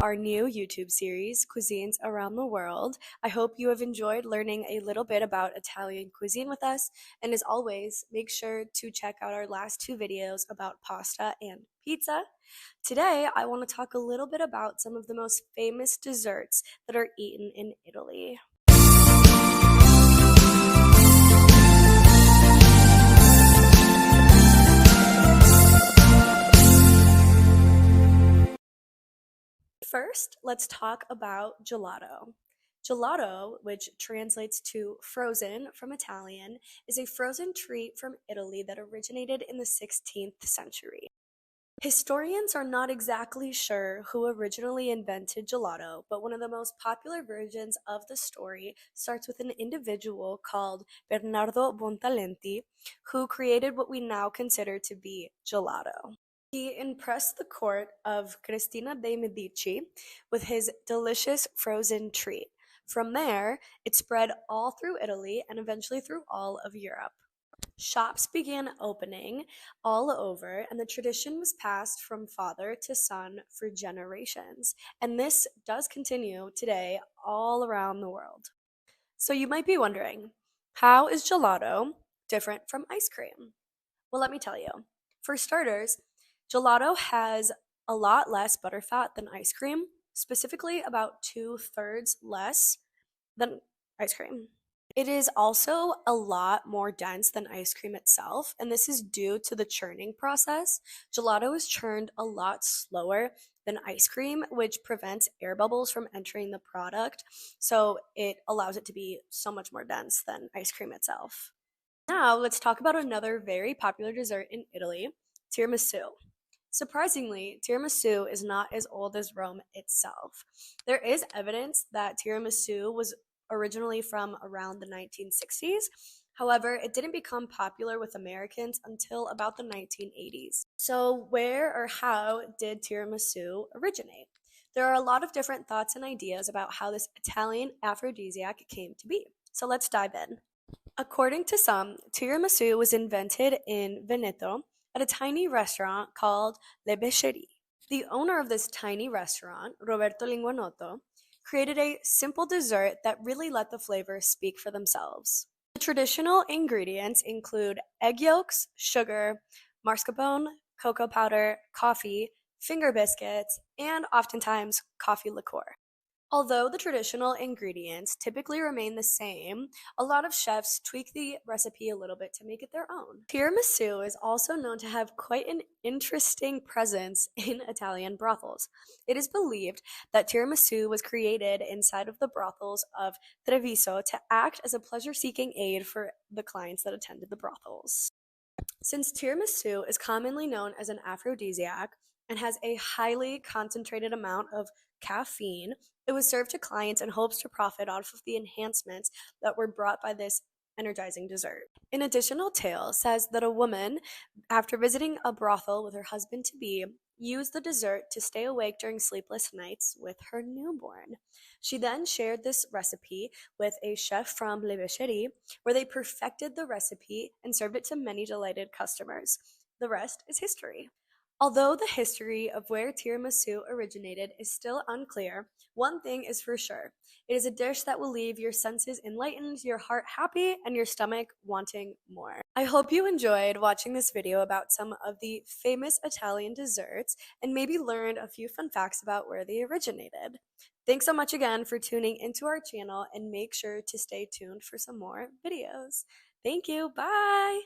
our new YouTube series, Cuisines Around the World. I hope you have enjoyed learning a little bit about Italian cuisine with us, and as always, make sure to check out our last two videos about pasta and pizza. Today, I want to talk a little bit about some of the most famous desserts that are eaten in Italy. First, let's talk about gelato. Gelato, which translates to frozen from Italian, is a frozen treat from Italy that originated in the 16th century. Historians are not exactly sure who originally invented gelato, but one of the most popular versions of the story starts with an individual called Bernardo Bontalenti, who created what we now consider to be gelato. He impressed the court of Cristina de' Medici with his delicious frozen treat. From there, it spread all through Italy and eventually through all of Europe. Shops began opening all over, and the tradition was passed from father to son for generations. And this does continue today all around the world. So you might be wondering, how is gelato different from ice cream? Well, let me tell you. For starters, gelato has a lot less butterfat than ice cream, specifically about 2/3 less than ice cream. It is also a lot more dense than ice cream itself, and this is due to the churning process. Gelato is churned a lot slower than ice cream, which prevents air bubbles from entering the product, so it allows it to be so much more dense than ice cream itself. Now, let's talk about another very popular dessert in Italy, tiramisu. Surprisingly, tiramisu is not as old as Rome itself. There is evidence that tiramisu was originally from around the 1960s. However, it didn't become popular with Americans until about the 1980s. So, where or how did tiramisu originate? There are a lot of different thoughts and ideas about how this Italian aphrodisiac came to be. So, let's dive in. According to some, tiramisu was invented in Veneto at a tiny restaurant called Le Becherie. The owner of this tiny restaurant, Roberto Linguanotto, created a simple dessert that really let the flavors speak for themselves. The traditional ingredients include egg yolks, sugar, mascarpone, cocoa powder, coffee, finger biscuits, and oftentimes coffee liqueur. Although the traditional ingredients typically remain the same, a lot of chefs tweak the recipe a little bit to make it their own. Tiramisu is also known to have quite an interesting presence in Italian brothels. It is believed that tiramisu was created inside of the brothels of Treviso to act as a pleasure-seeking aid for the clients that attended the brothels. Since tiramisu is commonly known as an aphrodisiac and has a highly concentrated amount of caffeine, it was served to clients in hopes to profit off of the enhancements that were brought by this energizing dessert. An additional tale says that a woman, after visiting a brothel with her husband-to-be, used the dessert to stay awake during sleepless nights with her newborn. She then shared this recipe with a chef from Le Becherie, where they perfected the recipe and served it to many delighted customers. The rest is history. Although the history of where tiramisu originated is still unclear, one thing is for sure. It is a dish that will leave your senses enlightened, your heart happy, and your stomach wanting more. I hope you enjoyed watching this video about some of the famous Italian desserts and maybe learned a few fun facts about where they originated. Thanks so much again for tuning into our channel, and make sure to stay tuned for some more videos. Thank you. Bye!